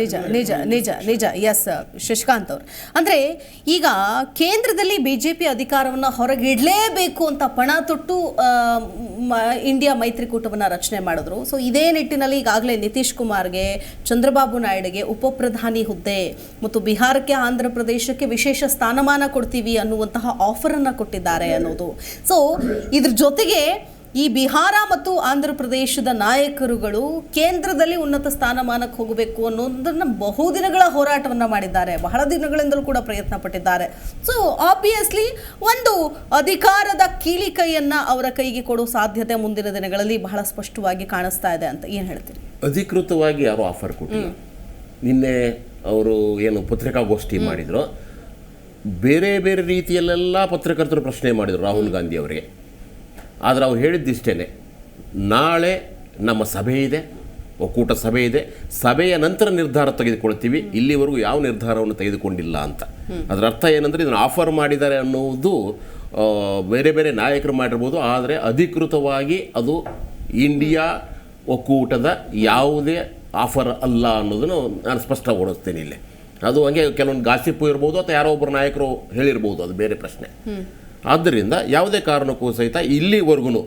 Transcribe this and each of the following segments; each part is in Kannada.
ನಿಜ ನಿಜ ನಿಜ ನಿಜ. ಎಸ್ ಶಶಿಕಾಂತ್ ಅವರು, ಅಂದರೆ ಈಗ ಕೇಂದ್ರದಲ್ಲಿ ಬಿಜೆಪಿ ಅಧಿಕಾರವನ್ನು ಹೊರಗಿಡಲೇಬೇಕು ಅಂತ ಪಣ ತೊಟ್ಟು ಇಂಡಿಯಾ ಮೈತ್ರಿಕೂಟವನ್ನು ರಚನೆ ಮಾಡಿದ್ರು. ಸೊ ಇದೇ ನಿಟ್ಟಿನಲ್ಲಿ ಈಗಾಗಲೇ ನಿತೀಶ್ ಕುಮಾರ್ಗೆ, ಚಂದ್ರಬಾಬು ನಾಯ್ಡುಗೆ ಉಪಪ್ರಧಾನಿ ಹುದ್ದೆ ಮತ್ತು ಬಿಹಾರಕ್ಕೆ, ಆಂಧ್ರ ಪ್ರದೇಶಕ್ಕೆ ವಿಶೇಷ ಸ್ಥಾನಮಾನ ಕೊಡ್ತೀವಿ ಅನ್ನುವಂತಹ ಆಫರನ್ನು ಕೊಟ್ಟಿದ್ದಾರೆ ಅನ್ನೋದು. ಸೊ ಇದ್ರ ಜೊತೆಗೆ ಈ ಬಿಹಾರ ಮತ್ತು ಆಂಧ್ರ ಪ್ರದೇಶದ ನಾಯಕರುಗಳು ಕೇಂದ್ರದಲ್ಲಿ ಉನ್ನತ ಸ್ಥಾನಮಾನಕ್ಕೆ ಹೋಗಬೇಕು ಅನ್ನೋದನ್ನ ಬಹುದಿನಗಳ ಹೋರಾಟವನ್ನು ಮಾಡಿದ್ದಾರೆ, ಬಹಳ ದಿನಗಳಿಂದಲೂ ಕೂಡ ಪ್ರಯತ್ನ ಪಟ್ಟಿದ್ದಾರೆ. ಸೊ ಆಬ್ವಿಯಸ್ಲಿ ಒಂದು ಅಧಿಕಾರದ ಕೀಲಿಕೈಯನ್ನ ಅವರ ಕೈಗೆ ಕೊಡೋ ಸಾಧ್ಯತೆ ಮುಂದಿನ ದಿನಗಳಲ್ಲಿ ಬಹಳ ಸ್ಪಷ್ಟವಾಗಿ ಕಾಣಿಸ್ತಾ ಇದೆ ಅಂತ ಏನು ಹೇಳ್ತೀರಿ? ಅಧಿಕೃತವಾಗಿ ಯಾರು ಆಫರ್ ಕೊಟ್ಟಿಲ್ಲ. ನಿನ್ನೆ ಅವರು ಏನು ಪತ್ರಿಕಾಗೋಷ್ಠಿ ಮಾಡಿದ್ರು, ಬೇರೆ ಬೇರೆ ರೀತಿಯಲ್ಲೆಲ್ಲ ಪತ್ರಕರ್ತರು ಪ್ರಶ್ನೆ ಮಾಡಿದರು ರಾಹುಲ್ ಗಾಂಧಿ ಅವರಿಗೆ. ಆದರೆ ಅವ್ರು ಹೇಳಿದ್ದಿಷ್ಟೇ, ನಾಳೆ ನಮ್ಮ ಸಭೆ ಇದೆ, ಒಕ್ಕೂಟ ಸಭೆ ಇದೆ, ಸಭೆಯ ನಂತರ ನಿರ್ಧಾರ ತೆಗೆದುಕೊಳ್ತೀವಿ, ಇಲ್ಲಿವರೆಗೂ ಯಾವ ನಿರ್ಧಾರವನ್ನು ತೆಗೆದುಕೊಂಡಿಲ್ಲ ಅಂತ. ಅದರ ಅರ್ಥ ಏನಂದರೆ ಇದನ್ನು ಆಫರ್ ಮಾಡಿದ್ದಾರೆ ಅನ್ನುವುದು ಬೇರೆ ಬೇರೆ ನಾಯಕರು ಮಾಡಿರ್ಬೋದು, ಆದರೆ ಅಧಿಕೃತವಾಗಿ ಅದು ಇಂಡಿಯಾ ಒಕ್ಕೂಟದ ಯಾವುದೇ ಆಫರ್ ಅಲ್ಲ ಅನ್ನೋದನ್ನು ನಾನು ಸ್ಪಷ್ಟಗೊಳಿಸ್ತೇನೆ ಇಲ್ಲಿ. ಅದು ಹಂಗೆ ಕೆಲವೊಂದು ಗಾಸಿಪ್ಪು ಇರ್ಬೋದು ಅಥವಾ ಯಾರೋ ಒಬ್ಬರು ನಾಯಕರು ಹೇಳಿರ್ಬೋದು, ಅದು ಬೇರೆ ಪ್ರಶ್ನೆ. ಆದ್ದರಿಂದ ಯಾವುದೇ ಕಾರಣಕ್ಕೂ ಸಹಿತ ಇಲ್ಲಿವರೆಗೂ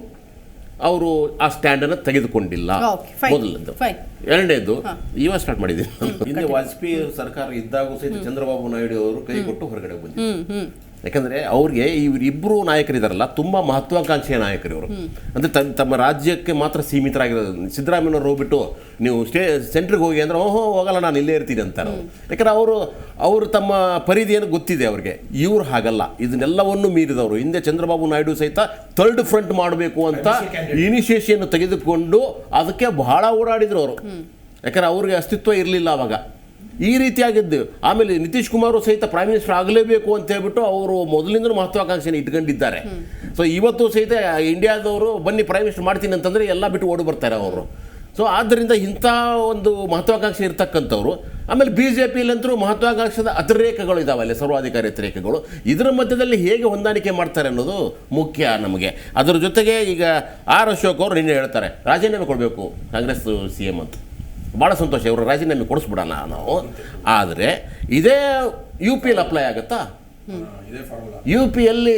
ಅವರು ಆ ಸ್ಟ್ಯಾಂಡನ್ನು ತೆಗೆದುಕೊಂಡಿಲ್ಲ. ಮೊದಲದ್ದು. ಎರಡನೇದು ಇವಾಗ ಸ್ಟಾರ್ಟ್ ಮಾಡಿದ್ದೀನಿ. ಹಿಂದೆ ವಾಜಪೇಯಿ ಸರ್ಕಾರ ಇದ್ದಾಗೂ ಸಹಿತ ಚಂದ್ರಬಾಬು ನಾಯ್ಡು ಅವರು ಕೈ ಕೊಟ್ಟು ಹೊರಗಡೆ ಬಂದಿದ್ದಾರೆ. ಯಾಕಂದರೆ ಅವ್ರಿಗೆ ಇವರಿಬ್ಬರು ನಾಯಕರಿದಾರಲ್ಲ, ತುಂಬ ಮಹತ್ವಾಕಾಂಕ್ಷೆಯ ನಾಯಕರು ಇವರು. ಅಂದರೆ ತಮ್ಮ ರಾಜ್ಯಕ್ಕೆ ಮಾತ್ರ ಸೀಮಿತರಾಗಿರೋದು. ಸಿದ್ದರಾಮಯ್ಯನವ್ರು ಹೋಗ್ಬಿಟ್ಟು ನೀವು ಸೆಂಟ್ರಿಗೆ ಹೋಗಿ ಅಂದರೆ ಹೋಗಲ್ಲ, ನಾನು ಇಲ್ಲೇ ಇರ್ತೀನಿ ಅಂತಾರೆ. ಯಾಕಂದರೆ ಅವರು ತಮ್ಮ ಪರಿಧಿಯನ್ನು ಗೊತ್ತಿದೆ ಅವ್ರಿಗೆ. ಇವ್ರು ಹಾಗಲ್ಲ, ಇದನ್ನೆಲ್ಲವನ್ನು ಮೀರಿದವರು. ಹಿಂದೆ ಚಂದ್ರಬಾಬು ನಾಯ್ಡು ಸಹಿತ ಥರ್ಡ್ ಫ್ರಂಟ್ ಮಾಡಬೇಕು ಅಂತ ಇನಿಷಿಯೇಷನ್ ತೆಗೆದುಕೊಂಡು ಅದಕ್ಕೆ ಬಹಳ ಓಡಾಡಿದ್ರು ಅವರು. ಯಾಕಂದರೆ ಅವ್ರಿಗೆ ಅಸ್ತಿತ್ವ ಇರಲಿಲ್ಲ ಅವಾಗ. ಈ ರೀತಿಯಾಗಿದ್ದು ಆಮೇಲೆ ನಿತೀಶ್ ಕುಮಾರ್ ಸಹಿತ ಪ್ರೈಮ್ ಮಿನಿಸ್ಟರ್ ಆಗಲೇಬೇಕು ಅಂತ ಹೇಳ್ಬಿಟ್ಟು ಅವರು ಮೊದಲಿಂದಲೂ ಮಹತ್ವಾಕಾಂಕ್ಷೆಯನ್ನು ಇಟ್ಕೊಂಡಿದ್ದಾರೆ. ಸೊ ಇವತ್ತು ಸಹಿತ ಇಂಡಿಯಾದವರು ಬನ್ನಿ ಪ್ರೈಮ್ ಮಿನಿಸ್ಟರ್ ಮಾಡ್ತೀನಿ ಅಂತಂದರೆ ಎಲ್ಲ ಬಿಟ್ಟು ಓಡಿ ಬರ್ತಾರೆ ಅವರು. ಸೊ ಆದ್ದರಿಂದ ಇಂಥ ಒಂದು ಮಹತ್ವಾಕಾಂಕ್ಷೆ ಇರ್ತಕ್ಕಂಥವ್ರು. ಆಮೇಲೆ ಬಿ ಜೆ ಪಿಯಲ್ಲಂತರೂ ಮಹತ್ವಾಕಾಂಕ್ಷದ ಅತಿರೇಕಗಳು ಇದ್ದಾವೆ, ಅಲ್ಲಿ ಸರ್ವಾಧಿಕಾರಿ ಅತಿರೇಕಗಳು. ಇದರ ಮಧ್ಯದಲ್ಲಿ ಹೇಗೆ ಹೊಂದಾಣಿಕೆ ಮಾಡ್ತಾರೆ ಅನ್ನೋದು ಮುಖ್ಯ ನಮಗೆ. ಅದರ ಜೊತೆಗೆ ಈಗ ಆರ್ ಅಶೋಕ್ ಅವರು ನಿನ್ನೆ ಹೇಳ್ತಾರೆ ರಾಜೀನಾಮೆ ಕೊಡಬೇಕು ಕಾಂಗ್ರೆಸ್ CM ಅಂತ. ಭಾಳ ಸಂತೋಷ, ಇವರು ರಾಜೀನಾಮೆ ಕೊಡಿಸ್ಬಿಡೋಣ ನಾವು. ಆದರೆ ಇದೇ UP ಯಲ್ಲಿ ಅಪ್ಲೈ ಆಗುತ್ತಾ? UP ಯಲ್ಲಿ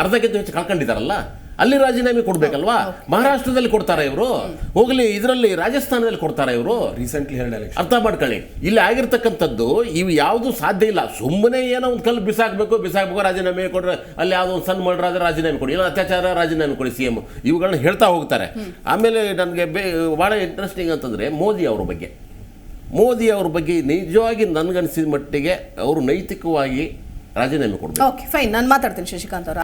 ಅರ್ಧಕ್ಕಿಂತ ಹೆಚ್ಚು ಕಳ್ಕೊಂಡಿದ್ದಾರಲ್ಲ, ಅಲ್ಲಿ ರಾಜೀನಾಮೆ ಕೊಡಬೇಕಲ್ವಾ? ಮಹಾರಾಷ್ಟ್ರದಲ್ಲಿ ಕೊಡ್ತಾರೆ ಇವರು, ಹೋಗಲಿ ಇದರಲ್ಲಿ ರಾಜಸ್ಥಾನದಲ್ಲಿ ಕೊಡ್ತಾರೆ ಇವರು. ರೀಸೆಂಟ್ಲಿ ಅರ್ಥ ಮಾಡ್ಕೊಳ್ಳಿ, ಇಲ್ಲಿ ಆಗಿರ್ತಕ್ಕಂಥದ್ದು ಇವು ಯಾವುದು ಸಾಧ್ಯ ಇಲ್ಲ. ಸುಮ್ಮನೆ ಏನೋ ಒಂದು ಕಲ್ಲು ಬಿಸಾಕಬೇಕು, ರಾಜೀನಾಮೆ ಕೊಡ್ರೆ ಅಲ್ಲಿ ಯಾವುದೋ ಒಂದು ಸಣ್ಣ ಮರ್ಡರ್ ಆದರೆ ರಾಜೀನಾಮೆ ಕೊಡಿ, ಏನೋ ಅತ್ಯಾಚಾರ ರಾಜೀನಾಮೆ ಕೊಡಿ, CM ಇವುಗಳನ್ನ ಹೇಳ್ತಾ ಹೋಗ್ತಾರೆ. ಆಮೇಲೆ ನನಗೆ ಭಾಳ ಇಂಟ್ರೆಸ್ಟಿಂಗ್ ಅಂತಂದರೆ ಮೋದಿ ಅವ್ರ ಬಗ್ಗೆ ನಿಜವಾಗಿ ನನಗನ್ಸಿದ ಮಟ್ಟಿಗೆ ಅವರು ನೈತಿಕವಾಗಿ ರಾಜೀನಾಮೆ ಕೊಡಬೇಕು. ಓಕೆ ಫೈನ್, ನಾನು ಮಾತಾಡ್ತೀನಿ ಶಶಿಕಾಂತ್ ಅವರ.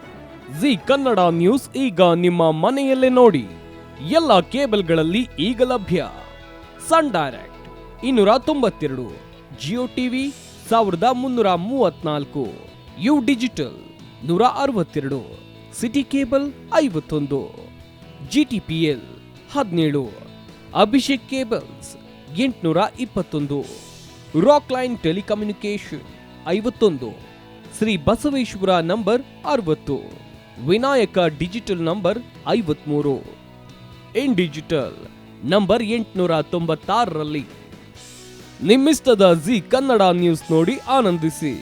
ಜಿ ಕನ್ನಡ ನ್ಯೂಸ್ ಈಗ ನಿಮ್ಮ ಮನೆಯಲ್ಲೇ ನೋಡಿ. ಎಲ್ಲ ಕೇಬಲ್ಗಳಲ್ಲಿ ಈಗ ಲಭ್ಯ. Sun Direct 292, Jio TV 1334, U digital 162, city cable 51, GTPL 17, Abhishek cables 821, rock line telecommunication 51, Shri Basaveshwara number 60, Vinayaka digital number 53, in digital number 896ರಲ್ಲಿ. ನಿಮ್ಮಿಸ್ತದ ಜಿ ಕನ್ನಡ ನ್ಯೂಸ್ ನೋಡಿ ಆನಂದಿಸಿ.